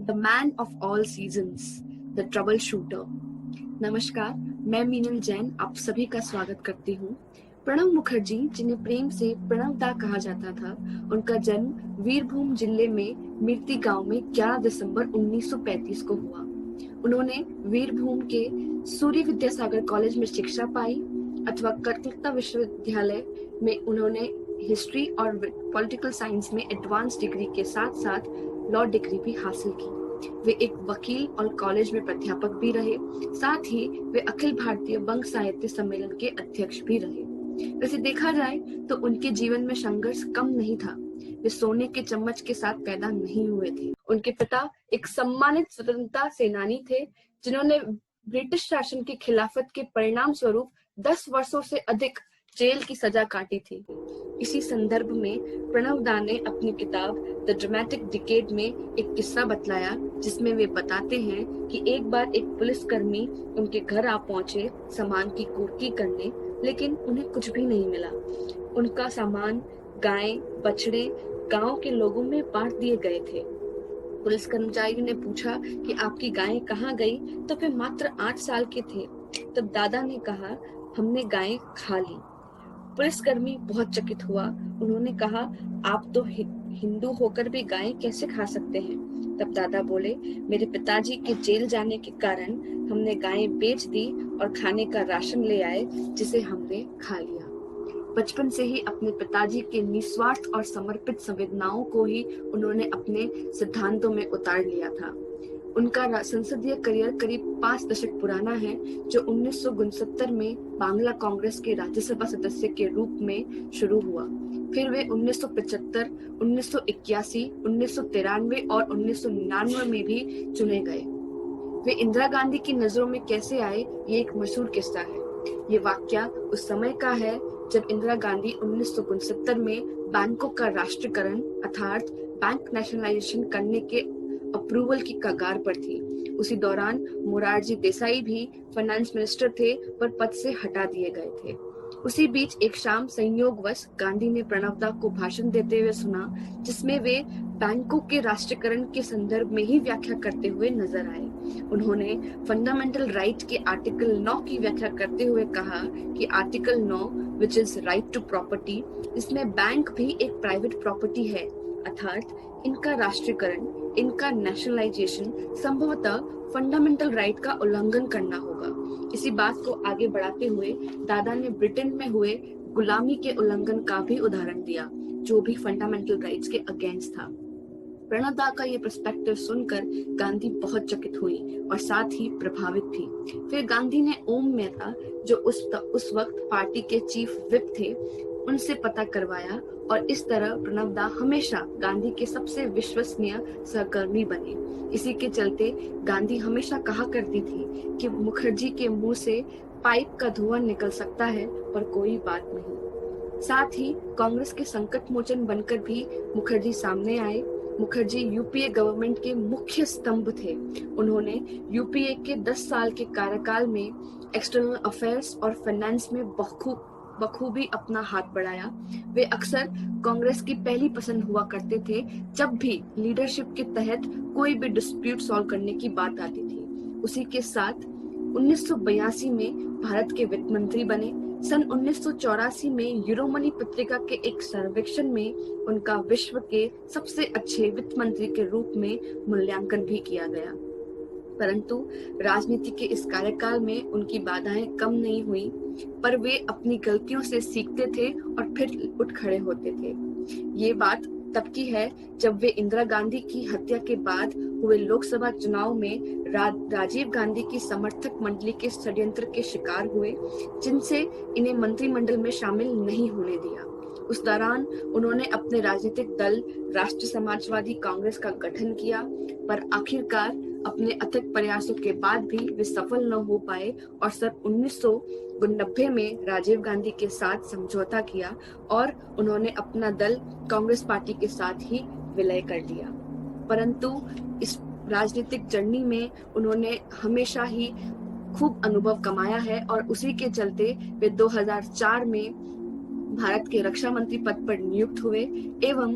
The man of all seasons, the trouble shooter. नमस्कार, मैं मीनल जैन आप सभी का स्वागत करती हूँ। प्रणब मुखर्जी, जिन्हें प्रेम से प्रणव दा कहा जाता था, उनका जन्म वीरभूम जिले में मिर्ती गांव में 11 दिसंबर 1935 को हुआ। उन्होंने वीरभूम के सूर्य विद्यासागर कॉलेज में शिक्षा पाई अथवा कलकत्ता विश्वविद्यालय में उन्होंने हिस्ट्री और पॉलिटिकल साइंस में एडवांस डिग्री के साथ साथ लॉ डिग्री भी हासिल की। वे एक वकील और कॉलेज में प्राध्यापक भी रहे, साथ ही वे अखिल भारतीय बंग साहित्य सम्मेलन के अध्यक्ष भी रहे। वैसे देखा जाए तो उनके जीवन में संघर्ष कम नहीं था। वे सोने के चम्मच के साथ पैदा नहीं हुए थे। उनके पिता एक सम्मानित स्वतंत्रता सेनानी थे, जिन्होंने ब्रिटिश शासन की खिलाफत के परिणाम स्वरूप 10 वर्षों से अधिक जेल की सजा काटी थी। इसी संदर्भ में प्रणव दा ने अपनी किताब द ड्रामेटिक डिकेड में एक किस्सा बतलाया, जिसमें वे बताते हैं कि एक बार एक पुलिसकर्मी उनके घर आ पहुंचे सामान की कुर्की करने, लेकिन उन्हें कुछ भी नहीं मिला। उनका सामान गायें, बछड़े गांव के लोगों में बांट दिए गए थे। पुलिस कर्मचारी ने पूछा कि आपकी गायें कहाँ गई, तो वे मात्र 8 साल के थे। तब दादा ने कहा, हमने गायें खा ली। पुलिसकर्मी बहुत चकित हुआ। उन्होंने कहा, आप तो हिंदू होकर भी गायें कैसे खा सकते हैं? तब दादा बोले, मेरे पिताजी के जेल जाने के कारण हमने गायें बेच दी और खाने का राशन ले आए, जिसे हमने खा लिया। बचपन से ही अपने पिताजी के निस्वार्थ और समर्पित संवेदनाओं को ही उन्होंने अपने सिद्धांतों में उतार लिया था। उनका संसदीय करियर करीब 5 दशक पुराना है, जो 1969 में बांग्ला कांग्रेस के राज्यसभा सदस्य के रूप में शुरू हुआ। फिर वे 1975, 1981, 1993 और 1999 में भी चुने गए। वे इंदिरा गांधी की नजरों में कैसे आए, ये एक मशहूर किस्सा है। ये वाकया उस समय का है जब इंदिरा गांधी 1969 में बैंकों का राष्ट्रीयकरण अर्थात बैंक नेशनलाइजेशन करने के अप्रूवल की कगार पर थी। उसी दौरान मोरारजी देसाई भी फाइनेंस मिनिस्टर थे, पर पद से हटा दिए गए थे। उसी बीच एक शाम संयोगवश गांधी ने प्रणव दा को भाषण देते हुए सुना, जिसमें वे बैंकों के राष्ट्रीयकरण के संदर्भ में ही व्याख्या करते हुए नजर आए। उन्होंने फंडामेंटल राइट के आर्टिकल 9 की व्याख्या करते हुए कहा कि article 9 which is right to property, इसमें बैंक भी एक प्राइवेट प्रॉपर्टी है, अर्थात इनका राष्ट्रीयकरण, इनका नेशनलाइजेशन संभवतः फंडामेंटल राइट का उल्लंघन करना होगा। इसी बात को आगे बढ़ाते हुए दादा ने ब्रिटेन में हुए गुलामी के उल्लंघन का भी उदाहरण दिया, जो भी फंडामेंटल राइट्स के अगेंस्ट था। प्रणव दा का ये पर्सपेक्टिव सुनकर गांधी बहुत चकित हुई और साथ ही प्रभावित भी। फिर गांधी ने ओम मेहता, जो उस वक्त पार्टी के चीफ व्हिप थे, उनसे पता करवाया और इस तरह प्रणव दा हमेशा गांधी के सबसे विश्वसनीय सहकर्मी बने। इसी के चलते गांधी हमेशा कहा करती थी कि मुखर्जी के मुंह से पाइप का धुआं निकल सकता है, पर कोई बात नहीं। साथ ही कांग्रेस के संकट मोचन बनकर भी मुखर्जी सामने आए। मुखर्जी यूपीए गवर्नमेंट के मुख्य स्तंभ थे। उन्होंने यूपीए के 10 साल के कार्यकाल में एक्सटर्नल अफेयर्स और फाइनेंस में बखूबी अपना हाथ बढ़ाया। वे अक्सर कांग्रेस की पहली पसंद हुआ करते थे जब भी लीडरशिप के तहत कोई भी डिस्प्यूट सॉल्व करने की बात आती थी। उसी के साथ 1982 में भारत के वित्त मंत्री बने। सन 1984 में यूरोमनी पत्रिका के एक सर्वेक्षण में उनका विश्व के सबसे अच्छे वित्त मंत्री के रूप में मूल्यांकन भी किया गया। परंतु राजनीति के इस कार्यकाल में उनकी बाधाएं कम नहीं हुई, पर वे अपनी गलतियों से सीखते थे और फिर उठ खड़े होते थे। ये बात तब की है जब वे इंदिरा गांधी की हत्या के बाद हुए लोकसभा चुनाव में राजीव गांधी की समर्थक मंडली के षड्यंत्र के शिकार हुए, जिनसे इन्हें मंत्रिमंडल में शामिल नहीं होने दिया। उस दौरान उन्होंने अपने राजनीतिक दल राष्ट्रीय समाजवादी कांग्रेस का गठन किया, पर आखिरकार अपने अथक प्रयासों के बाद भी वे सफल न हो पाए और सन 1990 में राजीव गांधी के साथ समझौता किया और उन्होंने अपना दल कांग्रेस पार्टी के साथ ही विलय कर दिया। परंतु इस राजनीतिक जर्नी में उन्होंने हमेशा ही खूब अनुभव कमाया है और उसी के चलते वे 2004 में भारत के रक्षा मंत्री पद पर नियुक्त हुए एवं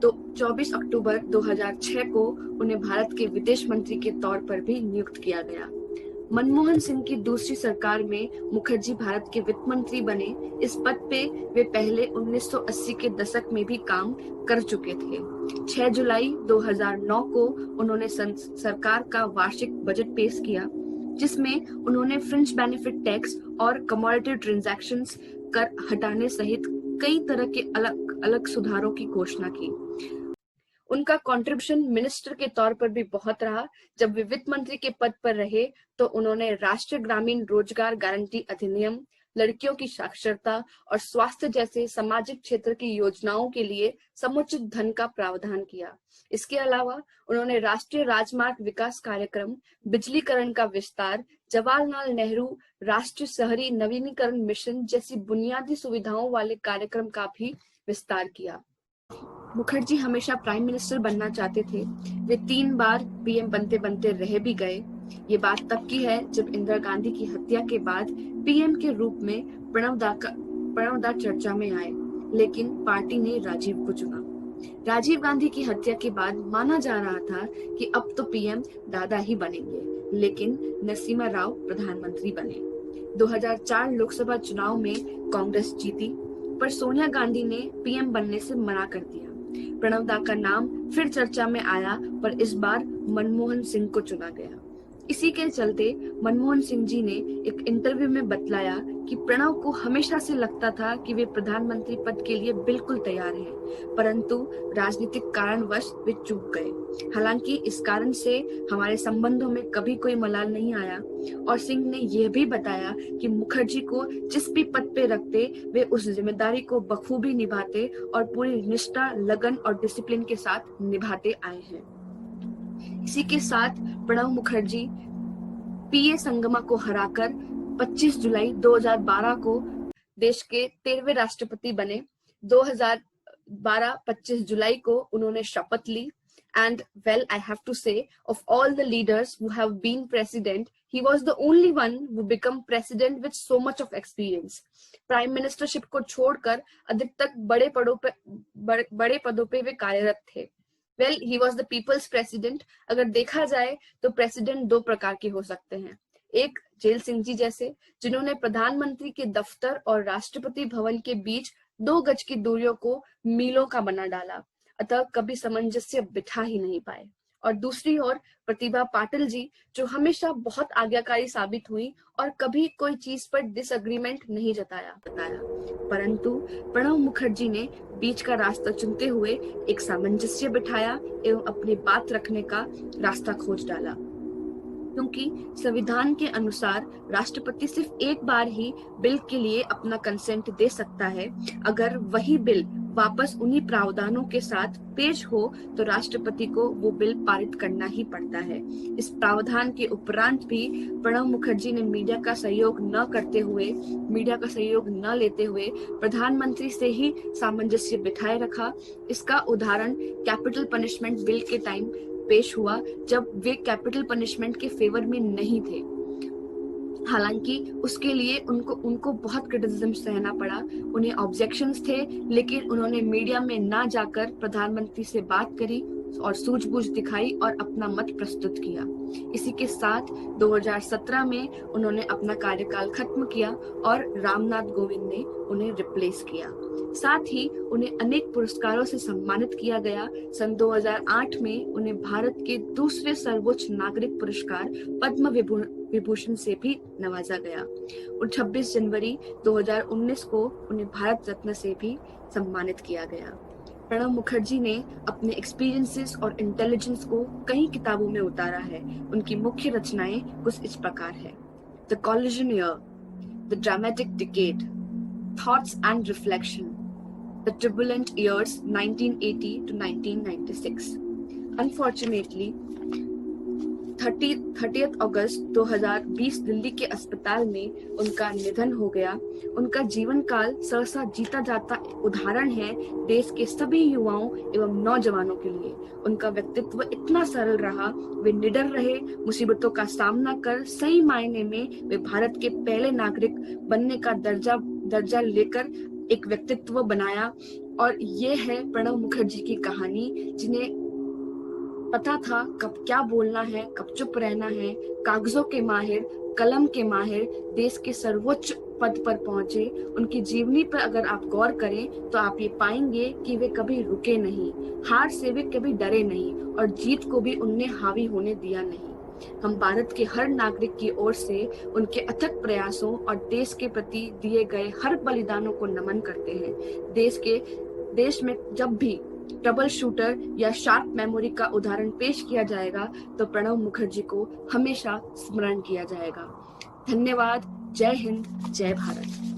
तो 24 अक्टूबर 2006 को उन्हें भारत के विदेश मंत्री के तौर पर भी नियुक्त किया गया। मनमोहन सिंह की दूसरी सरकार में मुखर्जी भारत के वित्त मंत्री बने। इस पद पे वे पहले 1980 के दशक में भी काम कर चुके थे। 6 जुलाई 2009 को उन्होंने सरकार का वार्षिक बजट पेश किया, जिसमें उन्होंने फ्रिंज बेनिफिट टैक्स और कमोडिटी ट्रांजैक्शंस कर हटाने सहित कई तरह के अलग अलग सुधारों की घोषणा की। उनका कंट्रीब्यूशन मिनिस्टर के तौर पर भी बहुत रहा। जब वे वित्त मंत्री के पद पर रहे तो उन्होंने राष्ट्रीय ग्रामीण रोजगार गारंटी अधिनियम, लड़कियों की साक्षरता और स्वास्थ्य जैसे सामाजिक क्षेत्र की योजनाओं के लिए समुचित धन का प्रावधान किया। इसके अलावा उन्होंने राष्ट्रीय राजमार्ग विकास कार्यक्रम, बिजलीकरण का विस्तार, जवाहरलाल नेहरू राष्ट्रीय शहरी नवीनीकरण मिशन जैसी बुनियादी सुविधाओं वाले कार्यक्रम का भी विस्तार किया। मुखर्जी हमेशा प्राइम मिनिस्टर बनना चाहते थे। वे 3 बार पीएम बनते बनते रह भी गए। ये बात तब की है जब इंदिरा गांधी की हत्या के बाद पीएम के रूप में प्रणव दा चर्चा में आए, लेकिन पार्टी ने राजीव को चुना। राजीव गांधी की हत्या के बाद माना जा रहा था कि अब तो पीएम दादा ही बनेंगे, लेकिन नरसिम्हा राव प्रधानमंत्री बने। 2004 लोकसभा चुनाव में कांग्रेस जीती, पर सोनिया गांधी ने पीएम बनने से मना कर दिया। प्रणव दा का नाम फिर चर्चा में आया, पर इस बार मनमोहन सिंह को चुना गया। इसी के चलते मनमोहन सिंह जी ने एक इंटरव्यू में बतलाया कि प्रणव को हमेशा से लगता था कि वे प्रधानमंत्री पद के लिए बिल्कुल तैयार हैं, परंतु राजनीतिक कारणवश वे चूक गए। हालांकि इस कारण से हमारे संबंधों में कभी कोई मलाल नहीं आया। और सिंह ने यह भी बताया कि मुखर्जी को जिस भी पद पे रखते वे उस जिम्मेदारी को बखूबी निभाते और पूरी निष्ठा, लगन और डिसिप्लिन के साथ निभाते आए हैं। इसी के साथ प्रणब मुखर्जी पीए संगमा को हराकर 25 जुलाई 2012 को देश के 13वें राष्ट्रपति बने। 2012 25 जुलाई को उन्होंने शपथ ली। And well, I have to say, of all the leaders who have been president, he was the only one who become president with so much of experience. Prime ministership को छोड़कर अधिकतर बड़े पदों पे वे कार्यरत थे। Well, he was the people's president. अगर देखा जाए तो प्रेसिडेंट 2 प्रकार के हो सकते हैं। एक जेल सिंह जी जैसे, जिन्होंने प्रधानमंत्री के दफ्तर और राष्ट्रपति भवन के बीच 2 गज की दूरियों को मीलों का बना डाला, अतः कभी सामंजस्य बिठा ही नहीं पाए। और दूसरी ओर प्रतिभा पाटिल जी, जो हमेशा बहुत आज्ञाकारी साबित हुई और कभी कोई चीज पर डिसएग्रीमेंट नहीं जताया। परंतु प्रणब मुखर्जी ने बीच का रास्ता चुनते हुए एक सामंजस्य बिठाया एवं अपनी बात रखने का रास्ता खोज डाला। क्योंकि संविधान के अनुसार राष्ट्रपति सिर्फ एक बार ही बिल के लिए अपना कंसेंट दे सकता है। अगर वही बिल वापस उन्हीं प्रावधानों के साथ पेश हो तो राष्ट्रपति को वो बिल पारित करना ही पड़ता है। इस प्रावधान के उपरांत भी प्रणब मुखर्जी ने मीडिया का सहयोग न लेते हुए प्रधानमंत्री से ही सामंजस्य बिठाए रखा। इसका उदाहरण कैपिटल पनिशमेंट बिल के टाइम पेश हुआ, जब वे कैपिटल पनिशमेंट के फेवर में नहीं थे। हालांकि उसके लिए उनको बहुत क्रिटिसिज्म सहना पड़ा, उन्हें ऑब्जेक्शंस थे, लेकिन उन्होंने मीडिया में ना जाकर प्रधानमंत्री से बात करी और सूझबूझ दिखाई और अपना मत प्रस्तुत किया। इसी के साथ 2017 में उन्होंने अपना कार्यकाल खत्म किया और रामनाथ कोविंद ने उन्हें रिप्लेस किया। साथ ही उन्हें अनेक पुरस्कारों से सम्मानित किया गया। सन 2008 में उन्हें भारत के दूसरे सर्वोच्च नागरिक पुरस्कार पद्म विभूषण से भी नवाजा गया और 26 जनवरी 2019 को उन्हें भारत रत्न से भी सम्मानित किया गया। प्रणब मुखर्जी ने अपने एक्सपीरियंसेस और इंटेलिजेंस को कई किताबों में उतारा है। उनकी मुख्य रचनाएं कुछ इस प्रकार है: the collision year, the dramatic decade, thoughts and reflection, the turbulent years 1980 to 1996। Unfortunately 30 अगस्त 2020 दिल्ली के अस्पताल में उनका निधन हो गया। उनका जीवन काल सहसा जीता जाता उदाहरण है देश के सभी युवाओं एवं नौजवानों के लिए। उनका व्यक्तित्व इतना सरल रहा, वे निडर रहे, मुसीबतों का सामना कर सही मायने में वे भारत के पहले नागरिक बनने का दर्जा लेकर एक व्यक्तित्व बनाया और ये है प्रणब मुखर्जी की कहानी, जिन्हें पता था कब क्या बोलना है, कब चुप रहना है। कागजों के माहिर, कलम के माहिर, देश के सर्वोच्च पद पर पहुंचे। उनकी जीवनी पर अगर आप गौर करें तो आप ये पाएंगे कि वे कभी रुके नहीं, हार से वे कभी डरे नहीं, और जीत को भी उनने हावी होने दिया नहीं। हम भारत के हर नागरिक की ओर से उनके अथक प्रयासों और देश के प्रति दिए गए हर बलिदानों को नमन करते हैं। देश में जब भी ट्रबल शूटर या शार्प मेमोरी का उदाहरण पेश किया जाएगा तो प्रणब मुखर्जी को हमेशा स्मरण किया जाएगा। धन्यवाद। जय हिंद, जय भारत।